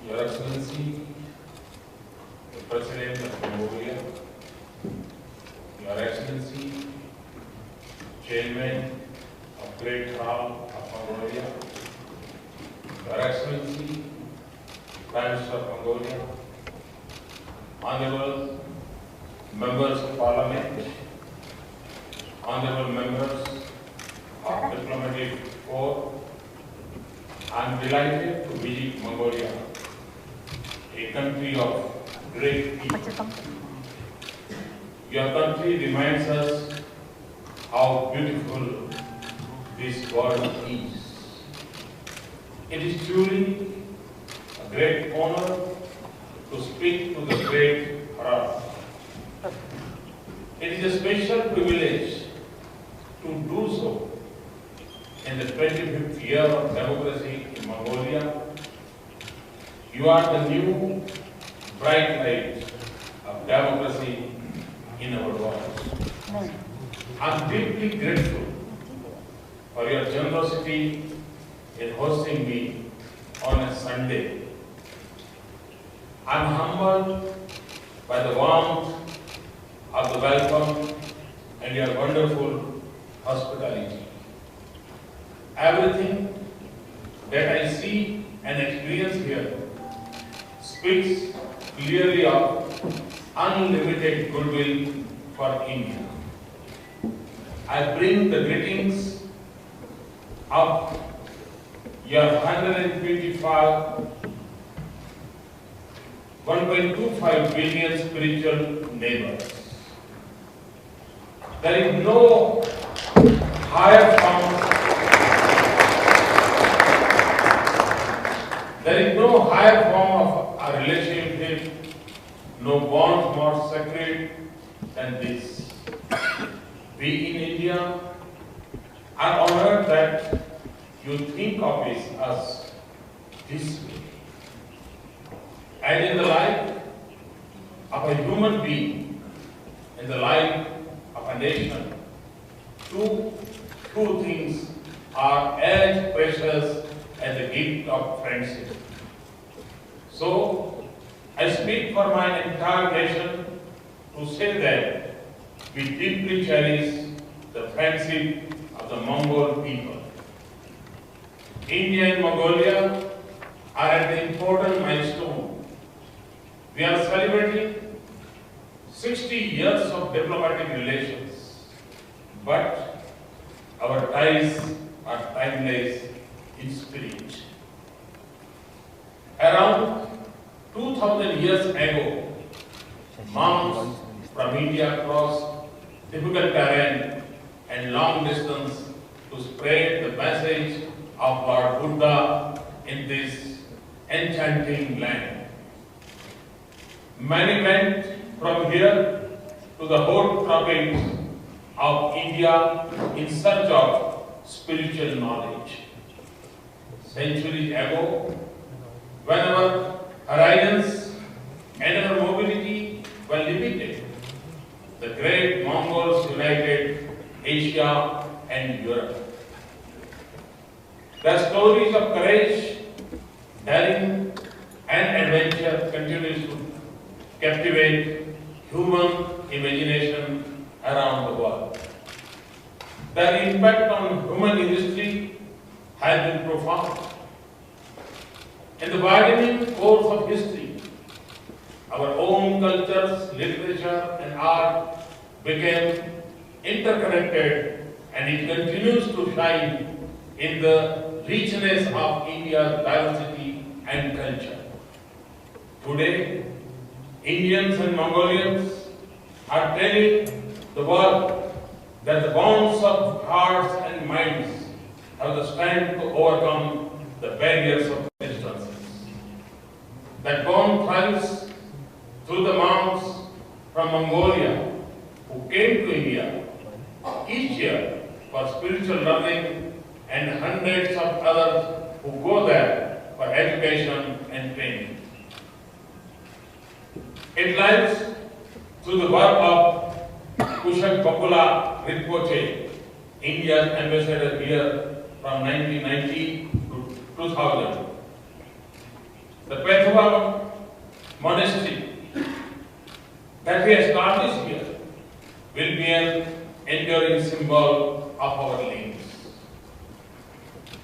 Your Excellency, the President of Mongolia, Your Excellency, Chairman of Great Hall of Mongolia, Your Excellency, Prime Minister of Mongolia, Honorable Members of Parliament, Honorable Members of Diplomatic Corps, I am delighted to visit Mongolia, a country of great people. Your country reminds us how beautiful this world is. It is truly a great honor to speak to the great Bharat. It is a special privilege to do so in the 25th year of democracy in Mongolia. You are the new bright light of democracy in our world. I am deeply grateful for your generosity in hosting me on a Sunday. I am humbled by the warmth of the welcome and your wonderful hospitality. Everything that I see and experience here speaks clearly of unlimited goodwill for India. I bring the greetings of your 1.25 billion spiritual neighbors. There is no higher form of a relationship, no bond more sacred than this. We in India are honored that you think of us this way. And in the life of a human being, in the life of a nation, two things are as precious as the gift of friendship. So, I speak for my entire nation to say that we deeply cherish the friendship of the Mongol people. India and Mongolia are at an important milestone. We are celebrating 60 years of diplomatic relations, but our ties are timeless in spirit. Around 2000 years ago, monks from India crossed difficult terrain and long distance to spread the message of our Buddha in this enchanting land. Many went from here to the hot tropics of India in search of spiritual knowledge. Centuries ago, when our horizons and our mobility were limited, the great Mongols united Asia and Europe. Their stories of courage, daring, and adventure continues to captivate human imagination around the world. Their impact on human history has been profound. In the widening course of history, our own cultures, literature, and art became interconnected, and it continues to shine in the richness of India's diversity and culture. Today, Indians and Mongolians are telling the world that the bonds of hearts and minds have the strength to overcome the barriers of distances. That bond thrives through the monks from Mongolia who came to India each year for spiritual learning, and hundreds of others who go there for education and training. It lies through the work of Kushak Bakula Rinpoche, India's ambassador here from 1990 to 2000. The Pethua monastery that we established here will be an enduring symbol of our links.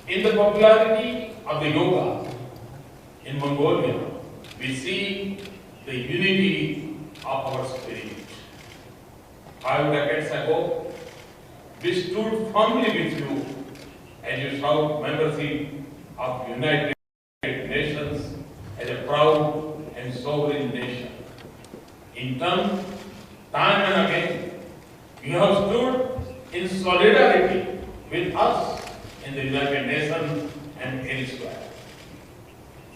In the popularity of the yoga in Mongolia, we see the unity of our spirit. 5 decades ago, we stood firmly with you as you sought membership of United Nations as a proud and sovereign nation. In turn, time and again, you have stood in solidarity with us in the United Nations and elsewhere.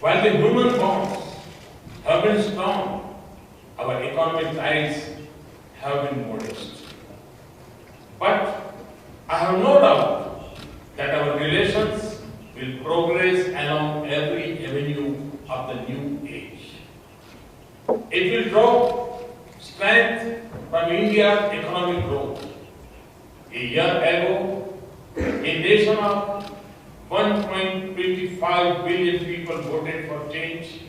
While the human bonds have been strong, our economic ties have been modest. But I have no doubt that our relations will progress along every avenue of the new age. It will draw strength from India's economic growth. A year ago, a nation of 1.25 billion people voted for change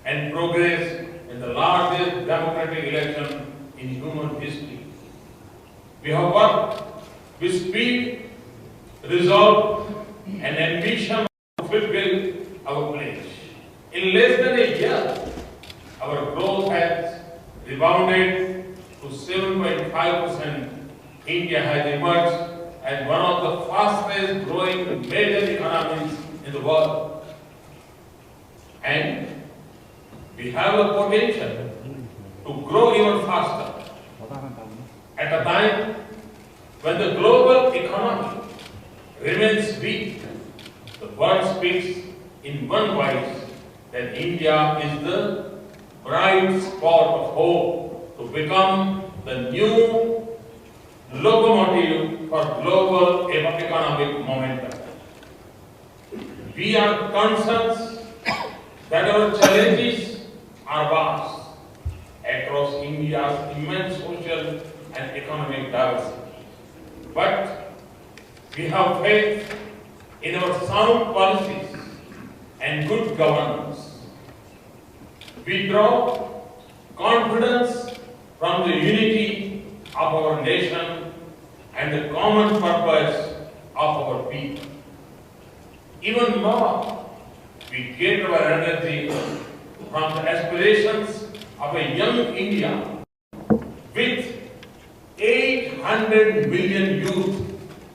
and progress in the largest democratic election in human history. We have worked with speed, resolve, and ambition to fulfill our pledge. In less than a year, our growth has rebounded to 7.5%. India has emerged as one of the fastest growing major economies in the world. And we have the potential to grow even faster. At a time when the global economy remains weak, the world speaks in one voice that India is the bright spot of hope to become the new locomotive for global economic momentum. We are conscious that our challenges are vast across India's immense social and economic diversity. But we have faith in our sound policies and good governance. We draw confidence from the unity of our nation and the common purpose of our people. Even more, we get our energy from the aspirations of a young India with 800 million youth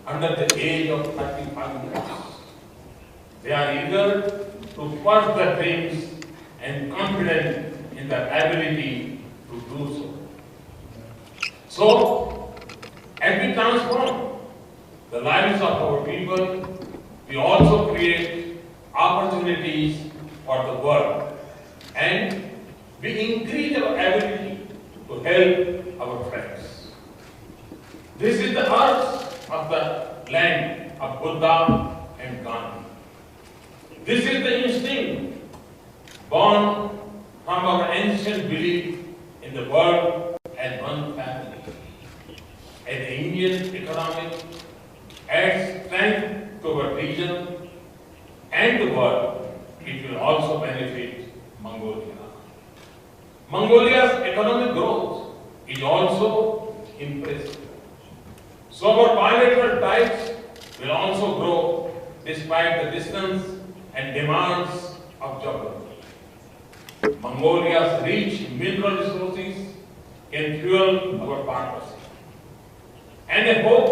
under the age of 35 years. They are eager to pursue their dreams and confident in their ability to do so. So, as we transform the lives of our people, we also create opportunities for the world and we increase our ability to help our friends. This is the earth of the land of Buddha and Gandhi. This is the instinct born from our ancient belief in the world as one family. As the Indian economy adds strength to our region and the world, it will also benefit Mongolia. Mongolia's economic growth is also impressive. So our bilateral ties will also grow despite the distance and demands of geography. Mongolia's rich mineral resources can fuel our partnership. And I hope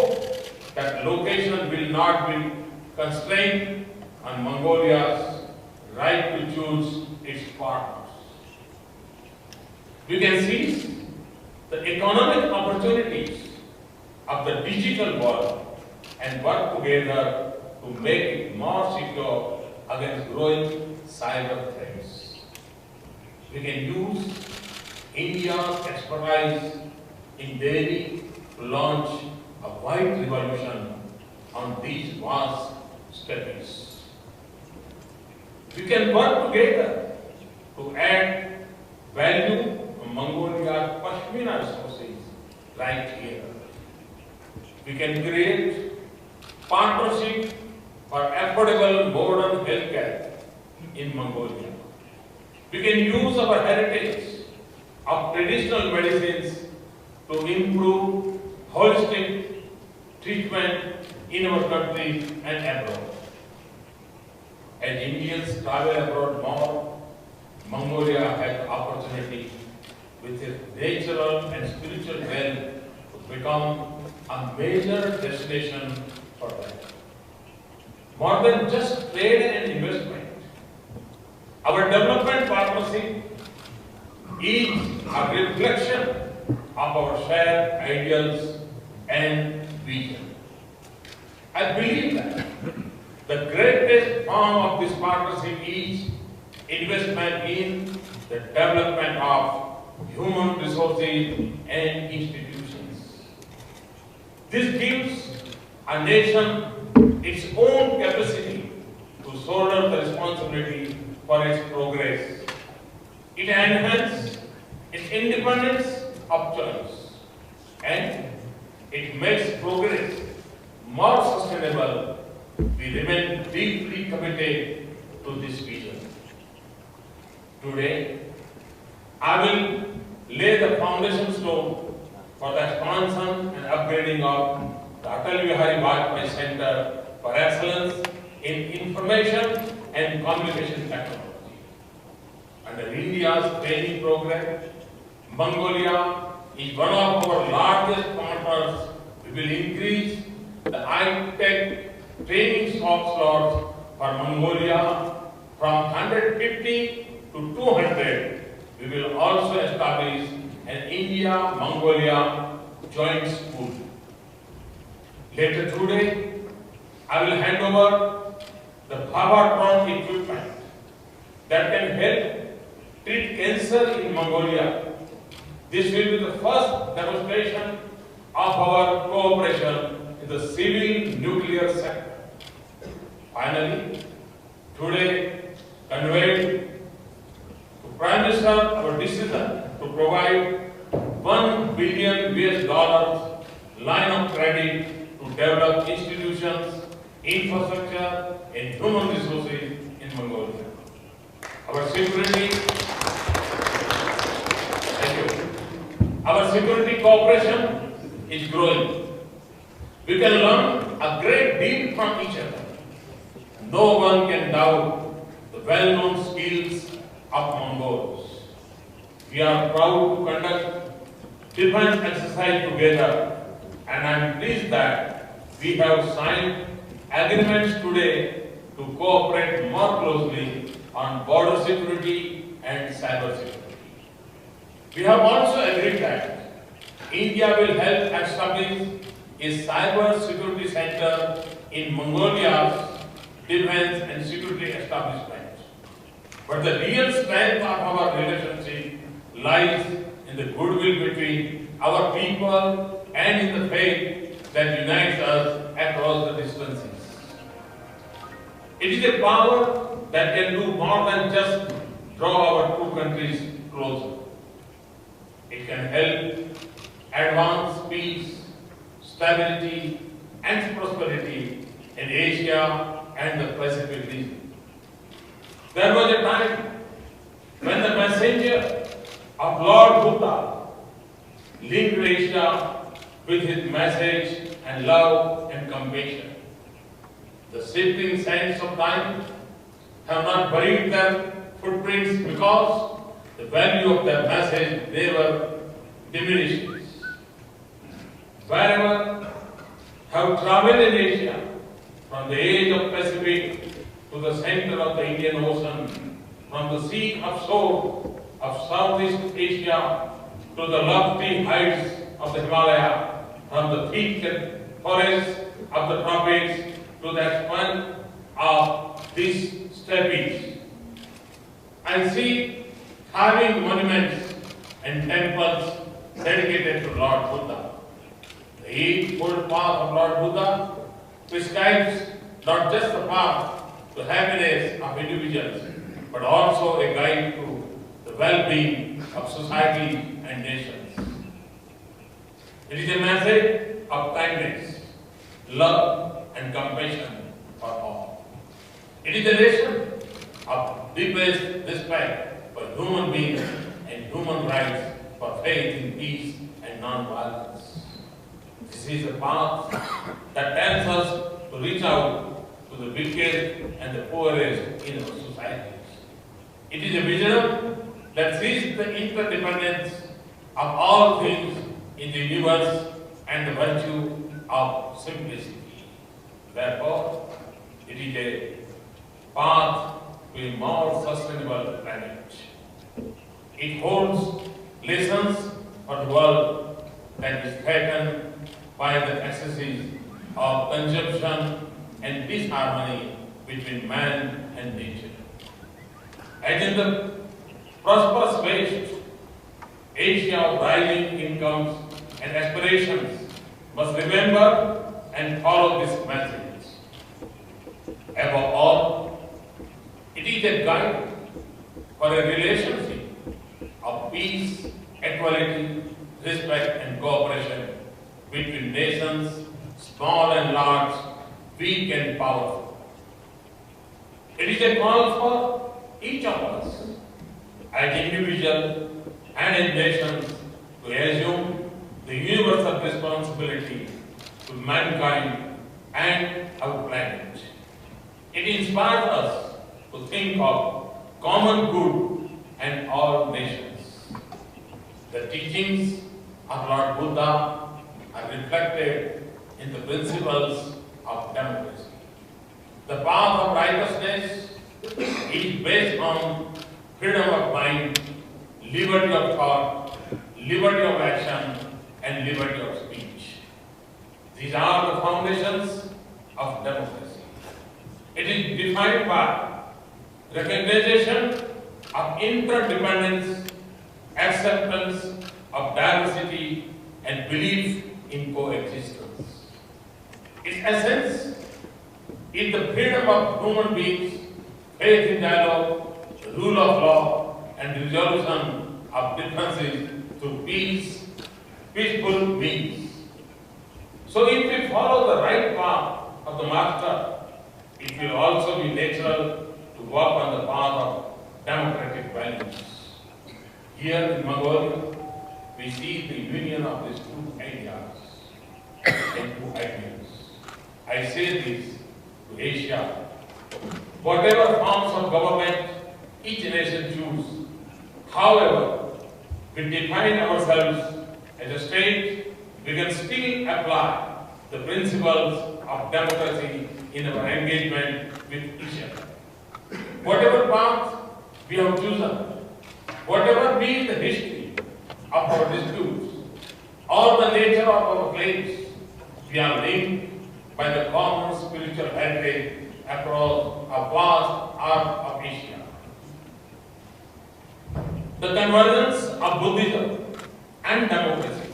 that location will not be constrained on Mongolia's right to choose its partners. We can seize the economic opportunities of the digital world and work together to make it more secure against growing cyber threats. We can use India's expertise in dairy to launch a wide revolution on these vast studies. We can work together to add value to Mongolia's Pashmina resources right here. We can create partnership for affordable modern healthcare in Mongolia. We can use our heritage of traditional medicines to improve holistic treatment in our country and abroad. As Indians travel abroad more, Mongolia has the opportunity with its natural and spiritual wealth to become a major destination for them. More than just trade and investment, our development partnership is a reflection of our shared ideals and vision. I believe that the greatest form of this partnership is investment in the development of human resources and institutions. This gives a nation its own capacity to shoulder the responsibility for its progress. It enhances its independence of choice and it makes progress more sustainable. We remain deeply committed to this vision. Today, I will lay the foundation stone for the expansion and upgrading of the Atal Bihari Vajpayee Center for Excellence in Information and Communication Technology. Under India's training program, Mongolia is one of our largest partners. We will increase the high-tech training slots for Mongolia from 150 to 200. We will also establish an India-Mongolia joint school. Later today, I will hand over the Bhavatron equipment that can help treat cancer in Mongolia. This will be the first demonstration of our cooperation in the civil nuclear sector. Finally, today conveyed to Prime Minister our decision to provide $1 billion line of credit to develop institutions, infrastructure, and human resources in Mongolia. Our security cooperation is growing. We can learn a great deal from each other. No one can doubt the well-known skills of Mongols. We are proud to conduct defense exercise together, and I am pleased that we have signed agreements today to cooperate more closely on border security and cyber security. We have also agreed that India will help establish a cyber security center in Mongolia's defense and security establishment. But the real strength of our relationship lies in the goodwill between our people and in the faith that unites us across the distances. It is a power that can do more than just draw our two countries closer. It can help advance peace, stability, and prosperity in Asia and the Pacific region. There was a time when the messenger of Lord Buddha linked Asia with his message and love and compassion. The shifting sands of time have not buried their footprints because the value of their message never diminishes. Wherever have traveled in Asia, from the edge of Pacific to the center of the Indian Ocean, from the Sea of Soul of Southeast Asia to the lofty heights of the Himalaya, from the thick forests of the tropics to the expanse of these steppes, and see carving monuments and temples dedicated to Lord Buddha. The Eightfold Path of Lord Buddha prescribes not just the path to happiness of individuals, but also a guide to the well-being of society and nations. It is a message of kindness, love, and compassion for all. It is a lesson of deepest respect for human beings and human rights, for faith in peace and non-violence. This is a path that tells us to reach out to the wicked and the poorest in our societies. It is a vision that sees the interdependence of all things in the universe and the virtue of simplicity. Therefore, it is a path to a more sustainable planet. It holds lessons for the world that is threatened by the excesses of consumption and disharmony between man and nature. As in the prosperous West, Asia of rising incomes and aspirations must remember and follow this message. Above all, it is a guide for a relationship of peace, equality, respect and cooperation between nations, small and large, weak and powerful. It is a call for each of us as individuals and as nations to assume the universal responsibility to mankind and our planet. It inspires us to think of common good and all nations. The teachings of Lord Buddha are reflected in the principles of democracy. The path of righteousness is based on freedom of mind, liberty of thought, liberty of action, and liberty of speech. These are the foundations of democracy. It is defined by recognition of interdependence, acceptance of diversity, and belief in coexistence. Its essence is the freedom of human beings, faith in dialogue, rule of law, and resolution of differences through peaceful means. So if we follow the right path of the Master, it will also be natural to walk on the path of democratic values. Here in Mongolia, we see the union of these two ideas and two ideals. I say this to Asia. Whatever forms of government each nation chooses, however, we define ourselves as a state, we can still apply the principles of democracy in our engagement with each other. Whatever path we have chosen, whatever be the history of our disputes, or the nature of our claims, we are linked by the common spiritual heritage across a vast arc of Asia. The convergence of Buddhism and democracy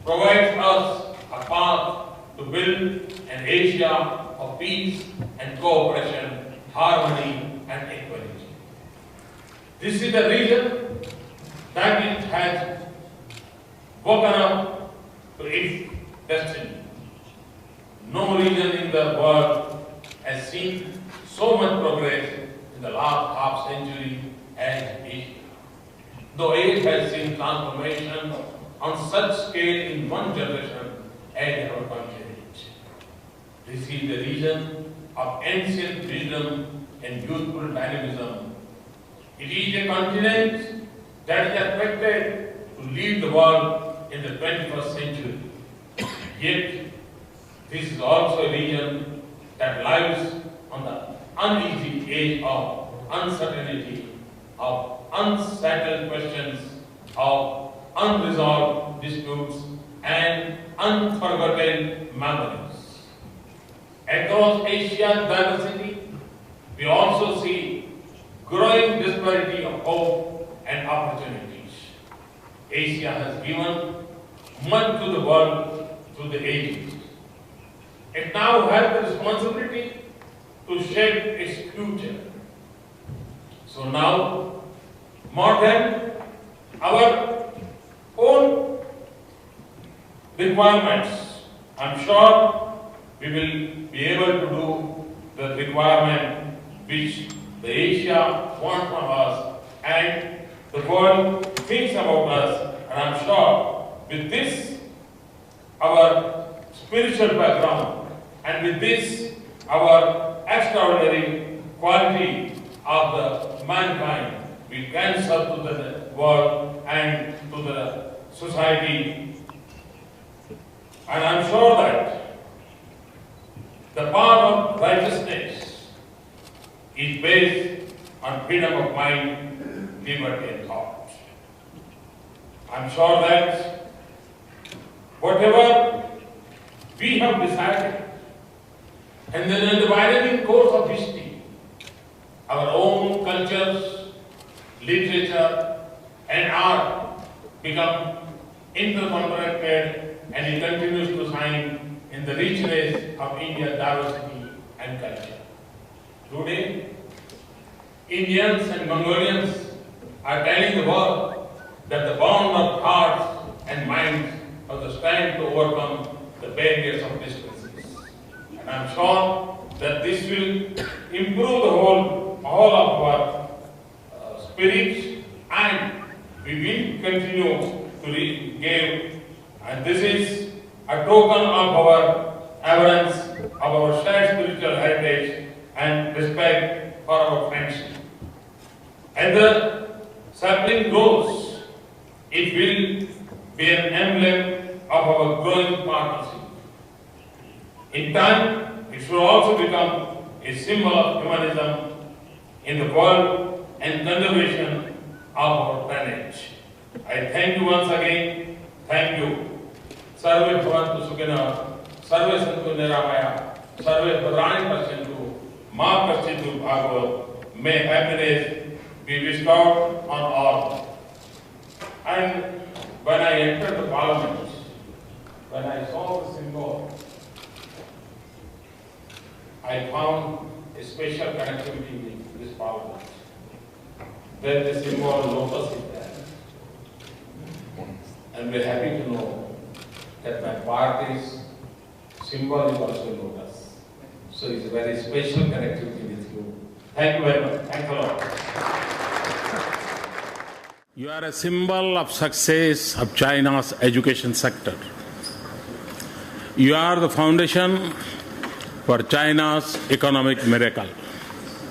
provides us a path to build an Asia of peace and cooperation, harmony and equality. This is the reason that it has woken up to its destiny. No region in the world has seen so much progress in the last half century as Asia. Though age has seen transformation on such scale in one generation as our continent. This is the region of ancient wisdom and youthful dynamism. It is a continent that is expected to lead the world in the 21st century. Yet, this is also a region that lies on the uneasy edge of uncertainty, of unsettled questions, of unresolved disputes, and unforgotten memories. Across Asia's diversity, we also see growing disparity of hope and opportunities. Asia has given much to the world through the ages. It now has the responsibility to shape its future. So now, more than our own requirements, I'm sure we will be able to do the requirement which the Asia wants from us and the world thinks about us, and I'm sure with this, our spiritual background, and with this, our extraordinary quality of the mankind, we can serve to the world and to the society. And I'm sure that the path of righteousness is based on freedom of mind, liberty and thought. I'm sure that whatever we have decided, and then in the widening course of history, our own cultures, literature and art become interconnected, and it continues to shine in the richness of India's diversity and culture. Today, Indians and Mongolians are telling the world that the bond of hearts and minds have the strength to overcome the barriers of distances. And I'm sure that this will improve the whole of our spirits, and we will continue to give. And this is a token of our reverence, of our shared spiritual heritage and respect for our friendship. As the sapling grows, it will be an emblem of our growing partnership. In time, it should also become a symbol of humanism in the world and conservation of our planet. I thank you once again. Thank you. Sarve bhavantu sukhina, sarve santu niramaya, sarve bhadrani pasyantu, ma pasyantu bhagavad. May happiness be bestowed on all. And when I entered the Parliament, when I saw the symbol, I found a special connectivity with this Parliament. Where the symbol Lotus is there. And we're happy to know that my party's symbol is also Lotus. So it's a very special connectivity with you. Thank you very much. Thanks a lot. You are a symbol of success of China's education sector. You are the foundation for China's economic miracle.